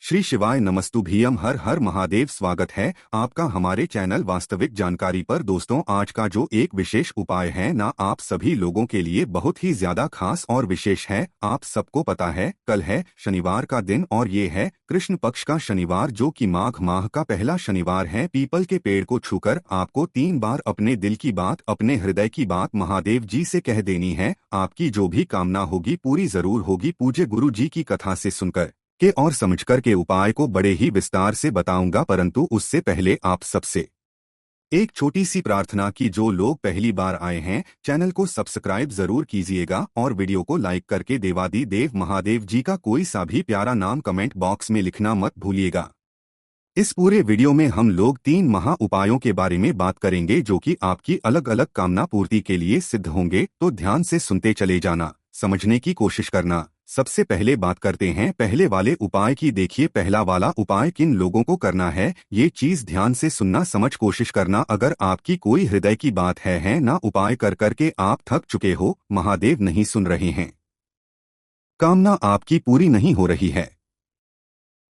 श्री शिवाय नमस्तुभ्यम हर हर महादेव। स्वागत है आपका हमारे चैनल वास्तविक जानकारी पर। दोस्तों, आज का जो एक विशेष उपाय है ना, आप सभी लोगों के लिए बहुत ही ज्यादा खास और विशेष है। आप सबको पता है कल है शनिवार का दिन और ये है कृष्ण पक्ष का शनिवार, जो कि माघ माह का पहला शनिवार है। पीपल के पेड़ को छूकर आपको 3 बार अपने दिल की बात, अपने हृदय की बात महादेव जी से कह देनी है। आपकी जो भी कामना होगी पूरी जरूर होगी। पूज्य गुरु जी की कथा से सुनकर के और समझकर के उपाय को बड़े ही विस्तार से बताऊंगा, परंतु उससे पहले आप सबसे एक छोटी सी प्रार्थना की जो लोग पहली बार आए हैं चैनल को सब्सक्राइब जरूर कीजिएगा और वीडियो को लाइक करके देवादी देव महादेव जी का कोई सा भी प्यारा नाम कमेंट बॉक्स में लिखना मत भूलिएगा। इस पूरे वीडियो में हम लोग 3 महा उपायों के बारे में बात करेंगे जो कि आपकी अलग अलग कामना पूर्ति के लिए सिद्ध होंगे, तो ध्यान से सुनते चले जाना, समझने की कोशिश करना। सबसे पहले बात करते हैं पहले वाले उपाय की। देखिए, पहला वाला उपाय किन लोगों को करना है ये चीज ध्यान से सुनना, समझ कोशिश करना। अगर आपकी कोई हृदय की बात है ना, उपाय कर करके आप थक चुके हो, महादेव नहीं सुन रहे हैं, कामना आपकी पूरी नहीं हो रही है,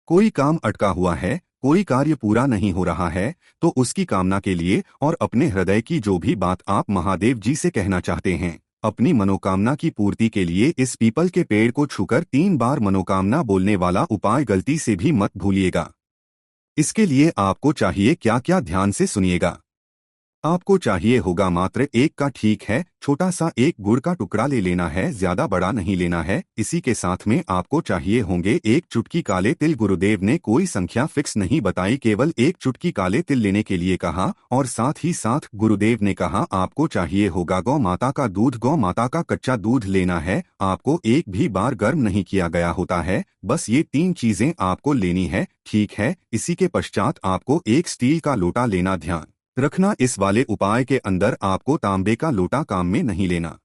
कोई काम अटका हुआ है, कोई कार्य पूरा नहीं हो रहा है, तो उसकी कामना के लिए और अपने हृदय की जो भी बात आप महादेव जी से कहना चाहते हैं, अपनी मनोकामना की पूर्ति के लिए इस पीपल के पेड़ को छूकर 3 बार मनोकामना बोलने वाला उपाय गलती से भी मत भूलिएगा। इसके लिए आपको चाहिए क्या क्या, ध्यान से सुनिएगा। आपको चाहिए होगा मात्र एक का, ठीक है, छोटा सा एक गुड़ का टुकड़ा ले लेना है, ज्यादा बड़ा नहीं लेना है। इसी के साथ में आपको चाहिए होंगे एक चुटकी काले तिल। गुरुदेव ने कोई संख्या फिक्स नहीं बताई, केवल एक चुटकी काले तिल लेने के लिए कहा। और साथ ही साथ गुरुदेव ने कहा आपको चाहिए होगा गौ माता का दूध, गौ माता का कच्चा दूध लेना है। आपको एक भी बार गर्म नहीं किया गया होता है, बस ये 3 चीजें आपको लेनी है, ठीक है। इसी के पश्चात आपको एक स्टील का लोटा लेना। ध्यान रखना, इस वाले उपाय के अंदर आपको तांबे का लोटा काम में नहीं लेना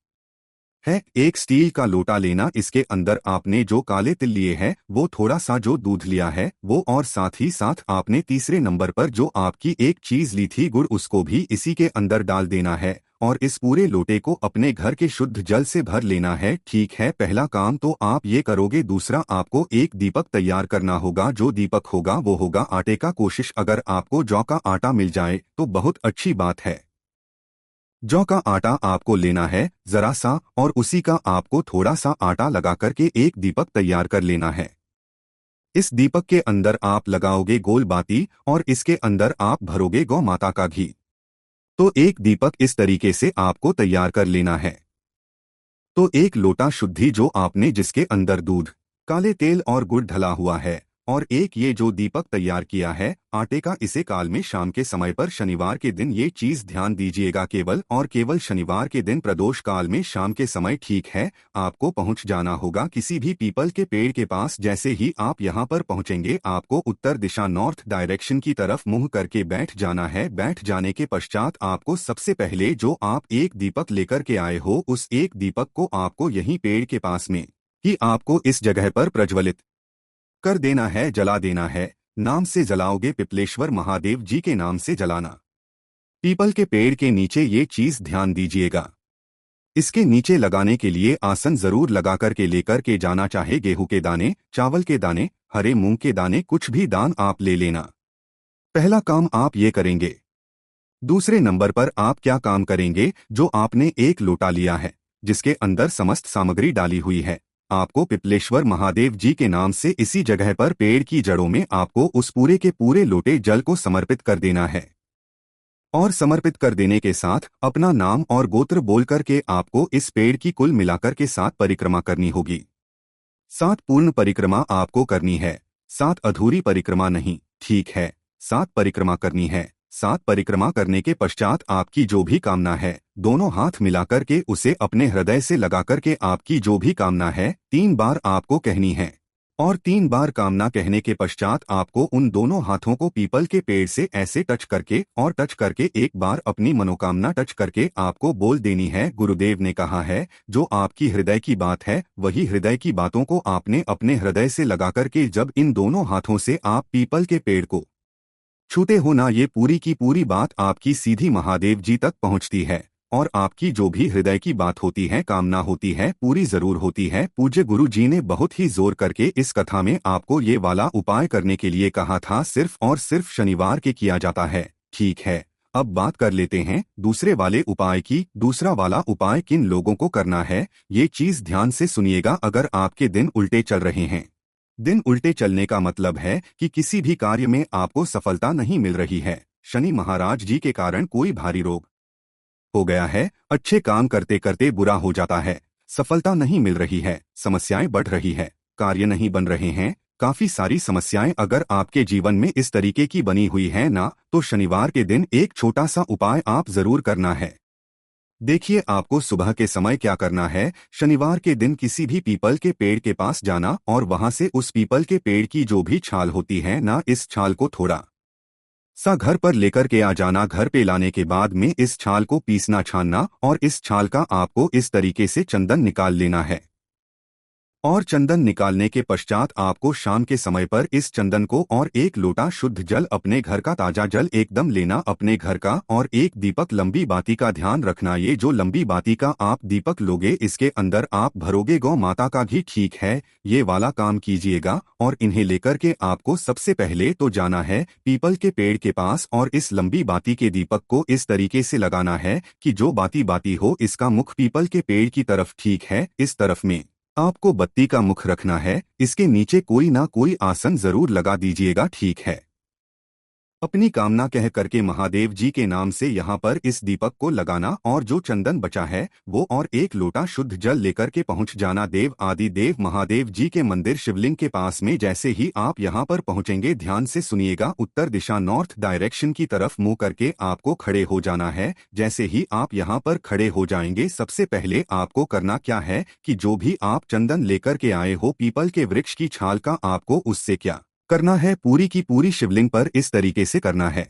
है, एक स्टील का लोटा लेना। इसके अंदर आपने जो काले तिल लिए हैं वो थोड़ा सा जो दूध लिया है वो, और साथ ही साथ आपने तीसरे नंबर पर जो आपकी एक चीज ली थी गुड़, उसको भी इसी के अंदर डाल देना है। और इस पूरे लोटे को अपने घर के शुद्ध जल से भर लेना है, ठीक है। पहला काम तो आप ये करोगे। दूसरा, आपको एक दीपक तैयार करना होगा। जो दीपक होगा वो होगा आटे का। कोशिश अगर आपको जौ का आटा मिल जाए तो बहुत अच्छी बात है। जौ का आटा आपको लेना है जरा सा, और उसी का आपको थोड़ा सा आटा लगा करके एक दीपक तैयार कर लेना है। इस दीपक के अंदर आप लगाओगे गोल बाती और इसके अंदर आप भरोगे गौ माता का घी। तो एक दीपक इस तरीके से आपको तैयार कर लेना है। तो एक लोटा शुद्धि जो आपने, जिसके अंदर दूध, काले तेल और गुड़ ढला हुआ है, और एक ये जो दीपक तैयार किया है आटे का, इसे काल में शाम के समय पर शनिवार के दिन, ये चीज ध्यान दीजिएगा, केवल और केवल शनिवार के दिन प्रदोष काल में शाम के समय, ठीक है। आपको पहुंच जाना होगा किसी भी पीपल के पेड़ के पास। जैसे ही आप यहां पर पहुंचेंगे आपको उत्तर दिशा, नॉर्थ डायरेक्शन की तरफ मुंह करके बैठ जाना है। बैठ जाने के पश्चात आपको सबसे पहले जो आप एक दीपक लेकर के आए हो, उस एक दीपक को आपको यहीं पेड़ के पास में ही आपको इस जगह पर प्रज्वलित कर देना है, जला देना है। नाम से जलाओगे, पिपलेश्वर महादेव जी के नाम से जलाना। पीपल के पेड़ के नीचे ये चीज ध्यान दीजिएगा। इसके नीचे लगाने के लिए आसन जरूर लगा करके लेकर के जाना, चाहे गेहूं के दाने, चावल के दाने, हरे मूंग के दाने, कुछ भी दान आप ले लेना। पहला काम आप ये करेंगे। दूसरे नंबर पर आप क्या काम करेंगे, जो आपने एक लोटा लिया है जिसके अंदर समस्त सामग्री डाली हुई है, आपको पिपलेश्वर महादेव जी के नाम से इसी जगह पर पेड़ की जड़ों में आपको उस पूरे के पूरे लोटे जल को समर्पित कर देना है। और समर्पित कर देने के साथ अपना नाम और गोत्र बोल करके आपको इस पेड़ की कुल मिलाकर के 7 परिक्रमा करनी होगी। 7 पूर्ण परिक्रमा आपको करनी है, 7 अधूरी परिक्रमा नहीं, ठीक है। 7 परिक्रमा करनी है। 7 परिक्रमा करने के पश्चात आपकी जो भी कामना है, दोनों हाथ मिलाकर के उसे अपने हृदय से लगा करके आपकी जो भी कामना है 3 बार आपको कहनी है। और 3 बार कामना कहने के पश्चात आपको उन दोनों हाथों को पीपल के पेड़ से ऐसे टच करके और टच करके एक बार अपनी मनोकामना टच करके आपको बोल देनी है। गुरुदेव ने कहा है जो आपकी हृदय की बात है, वही हृदय की बातों को आपने अपने हृदय से लगा करके जब इन दोनों हाथों से आप पीपल के पेड़ को छूते हो ना, ये पूरी की पूरी बात आपकी सीधी महादेव जी तक पहुंचती है। और आपकी जो भी हृदय की बात होती है, कामना होती है, पूरी जरूर होती है। पूज्य गुरु जी ने बहुत ही जोर करके इस कथा में आपको ये वाला उपाय करने के लिए कहा था। सिर्फ और सिर्फ शनिवार के किया जाता है। ठीक है, अब बात कर लेते हैं दूसरे वाले उपाय की। दूसरा वाला उपाय किन लोगों को करना है, ये चीज ध्यान से सुनिएगा। अगर आपके दिन उल्टे चल रहे हैं, दिन उल्टे चलने का मतलब है कि किसी भी कार्य में आपको सफलता नहीं मिल रही है, शनि महाराज जी के कारण कोई भारी रोग हो गया है, अच्छे काम करते करते बुरा हो जाता है, सफलता नहीं मिल रही है, समस्याएं बढ़ रही है, कार्य नहीं बन रहे हैं, काफी सारी समस्याएं अगर आपके जीवन में इस तरीके की बनी हुई है ना, तो शनिवार के दिन एक छोटा सा उपाय आप जरूर करना है। देखिए, आपको सुबह के समय क्या करना है। शनिवार के दिन किसी भी पीपल के पेड़ के पास जाना और वहां से उस पीपल के पेड़ की जो भी छाल होती है ना, इस छाल को थोड़ा सा घर पर लेकर के आ जाना। घर पे लाने के बाद में इस छाल को पीसना, छानना और इस छाल का आपको इस तरीके से चंदन निकाल लेना है। और चंदन निकालने के पश्चात आपको शाम के समय पर इस चंदन को और एक लोटा शुद्ध जल, अपने घर का ताजा जल एकदम लेना अपने घर का, और एक दीपक लंबी बाती का ध्यान रखना। ये जो लंबी बाती का आप दीपक लोगे, इसके अंदर आप भरोगे गौ माता का घी। ठीक है, ये वाला काम कीजिएगा। और इन्हें लेकर के आपको सबसे पहले तो जाना है पीपल के पेड़ के पास और इस लंबी बाती के दीपक को इस तरीके से लगाना है कि जो बाती बाती हो इसका मुख पीपल के पेड़ की तरफ, ठीक है, इस तरफ में आपको बत्ती का मुख रखना है। इसके नीचे कोई ना कोई आसन जरूर लगा दीजिएगा। ठीक है, अपनी कामना कह करके महादेव जी के नाम से यहाँ पर इस दीपक को लगाना और जो चंदन बचा है वो और एक लोटा शुद्ध जल लेकर के पहुँच जाना देव आदि देव महादेव जी के मंदिर शिवलिंग के पास में। जैसे ही आप यहाँ पर पहुँचेंगे, ध्यान से सुनिएगा, उत्तर दिशा नॉर्थ डायरेक्शन की तरफ मुंह करके आपको खड़े हो जाना है। जैसे ही आप यहाँ पर खड़े हो जाएंगे, सबसे पहले आपको करना क्या है कि जो भी आप चंदन लेकर के आए हो पीपल के वृक्ष की छाल का, आपको उससे क्या करना है, पूरी की पूरी शिवलिंग पर इस तरीके से करना है।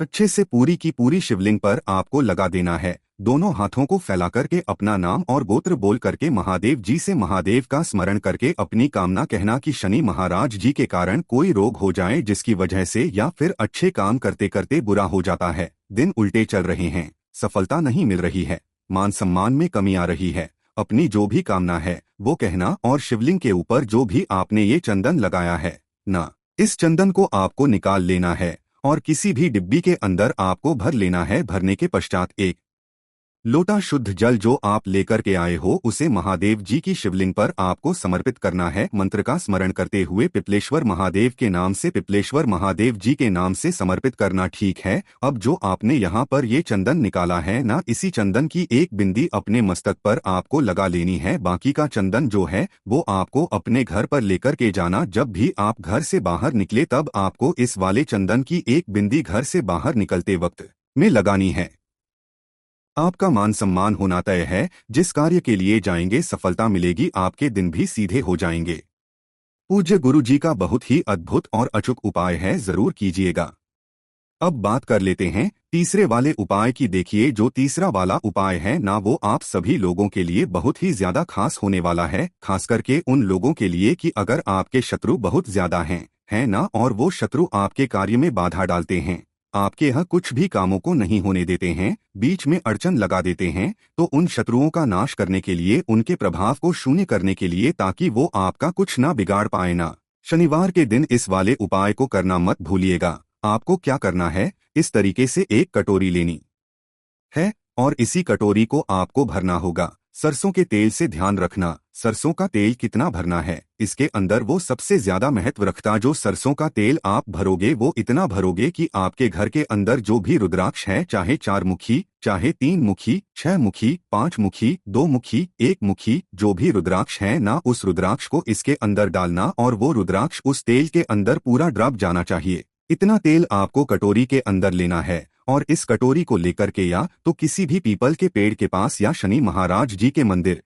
अच्छे से पूरी की पूरी शिवलिंग पर आपको लगा देना है। दोनों हाथों को फैला करके अपना नाम और गोत्र बोल करके महादेव जी से महादेव का स्मरण करके अपनी कामना कहना कि शनि महाराज जी के कारण कोई रोग हो जाए जिसकी वजह से, या फिर अच्छे काम करते करते बुरा हो जाता है, दिन उल्टे चल रहे हैं, सफलता नहीं मिल रही है, मान सम्मान में कमी आ रही है। अपनी जो भी कामना है वो कहना और शिवलिंग के ऊपर जो भी आपने ये चंदन लगाया है ना, इस चंदन को आपको निकाल लेना है और किसी भी डिब्बी के अंदर आपको भर लेना है। भरने के पश्चात एक लोटा शुद्ध जल जो आप लेकर के आए हो उसे महादेव जी की शिवलिंग पर आपको समर्पित करना है। मंत्र का स्मरण करते हुए पिपलेश्वर महादेव के नाम से, पिपलेश्वर महादेव जी के नाम से समर्पित करना। ठीक है, अब जो आपने यहाँ पर ये चंदन निकाला है ना, इसी चंदन की एक बिंदी अपने मस्तक पर आपको लगा लेनी है। बाकी का चंदन जो है वो आपको अपने घर पर लेकर के जाना। जब भी आप घर से बाहर निकले तब आपको इस वाले चंदन की एक बिंदी घर से बाहर निकलते वक्त में लगानी है। आपका मान सम्मान होना तय है। जिस कार्य के लिए जाएंगे सफलता मिलेगी, आपके दिन भी सीधे हो जाएंगे। पूज्य गुरु जी का बहुत ही अद्भुत और अचूक उपाय है, जरूर कीजिएगा। अब बात कर लेते हैं तीसरे वाले उपाय की। देखिए, जो तीसरा वाला उपाय है ना, वो आप सभी लोगों के लिए बहुत ही ज्यादा खास होने वाला है। खास करके उन लोगों के लिए कि अगर आपके शत्रु बहुत ज्यादा हैं ना, और वो शत्रु आपके कार्य में बाधा डालते हैं, आपके यहाँ कुछ भी कामों को नहीं होने देते हैं, बीच में अड़चन लगा देते हैं, तो उन शत्रुओं का नाश करने के लिए, उनके प्रभाव को शून्य करने के लिए, ताकि वो आपका कुछ ना बिगाड़ पाए ना, शनिवार के दिन इस वाले उपाय को करना मत भूलिएगा। आपको क्या करना है, इस तरीके से एक कटोरी लेनी है और इसी कटोरी को आपको भरना होगा सरसों के तेल से। ध्यान रखना, सरसों का तेल कितना भरना है, इसके अंदर वो सबसे ज्यादा महत्व रखता। जो सरसों का तेल आप भरोगे वो इतना भरोगे कि आपके घर के अंदर जो भी रुद्राक्ष है, चाहे 4 मुखी, चाहे 3 मुखी, 6 मुखी, 5 मुखी, 2 मुखी, 1 मुखी, जो भी रुद्राक्ष है ना, उस रुद्राक्ष को इसके अंदर डालना और वो रुद्राक्ष उस तेल के अंदर पूरा ड्रॉप जाना चाहिए। इतना तेल आपको कटोरी के अंदर लेना है और इस कटोरी को लेकर के या तो किसी भी पीपल के पेड़ के पास या शनि महाराज जी के मंदिर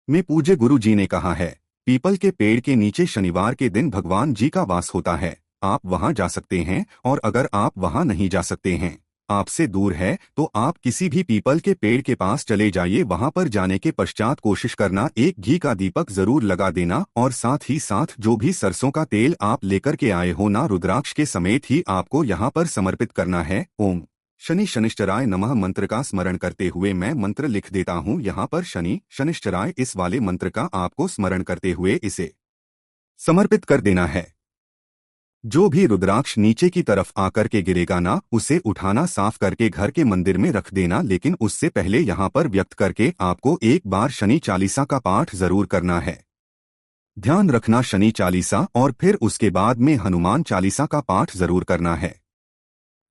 में, पूज्य गुरु जी ने कहा है पीपल के पेड़ के नीचे शनिवार के दिन भगवान जी का वास होता है, आप वहां जा सकते हैं। और अगर आप वहां नहीं जा सकते हैं, आपसे दूर है, तो आप किसी भी पीपल के पेड़ के पास चले जाइए। वहां पर जाने के पश्चात कोशिश करना एक घी का दीपक जरूर लगा देना और साथ ही साथ जो भी सरसों का तेल आप लेकर के आए हो ना, रुद्राक्ष के समेत ही आपको यहाँ पर समर्पित करना है। ओम शनि शनिश्चराय नमः मंत्र का स्मरण करते हुए मैं मंत्र लिख देता हूँ। यहाँ पर शनि शनिश्चराय इस वाले मंत्र का आपको स्मरण करते हुए इसे समर्पित कर देना है। जो भी रुद्राक्ष नीचे की तरफ आकर के गिरेगा ना, उसे उठाना, साफ करके घर के मंदिर में रख देना। लेकिन उससे पहले यहाँ पर व्यक्त करके आपको एक बार शनि चालीसा का पाठ जरूर करना है। ध्यान रखना, शनि चालीसा और फिर उसके बाद में हनुमान चालीसा का पाठ जरूर करना है।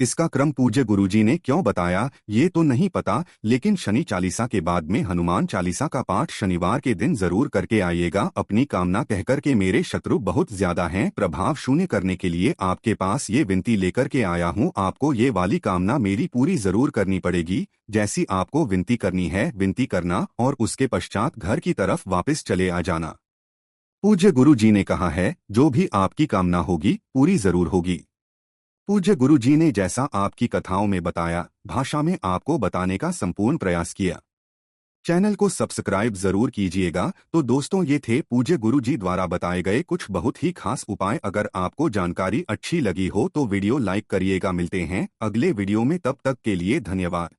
इसका क्रम पूज्य गुरुजी ने क्यों बताया ये तो नहीं पता, लेकिन शनि चालीसा के बाद में हनुमान चालीसा का पाठ शनिवार के दिन जरूर करके आइएगा। अपनी कामना कहकर के मेरे शत्रु बहुत ज्यादा हैं, प्रभाव शून्य करने के लिए आपके पास ये विनती लेकर के आया हूँ। आपको ये वाली कामना मेरी पूरी जरूर करनी पड़ेगी। जैसी आपको विनती करनी है विनती करना और उसके पश्चात घर की तरफ वापस चले आ जाना। पूज्य गुरु जी ने कहा है जो भी आपकी कामना होगी पूरी जरूर होगी। पूज्य गुरु जी ने जैसा आपकी कथाओं में बताया, भाषा में आपको बताने का संपूर्ण प्रयास किया। चैनल को सब्सक्राइब जरूर कीजिएगा। तो दोस्तों, ये थे पूज्य गुरु जी द्वारा बताए गए कुछ बहुत ही खास उपाय। अगर आपको जानकारी अच्छी लगी हो तो वीडियो लाइक करिएगा। मिलते हैं अगले वीडियो में, तब तक के लिए धन्यवाद।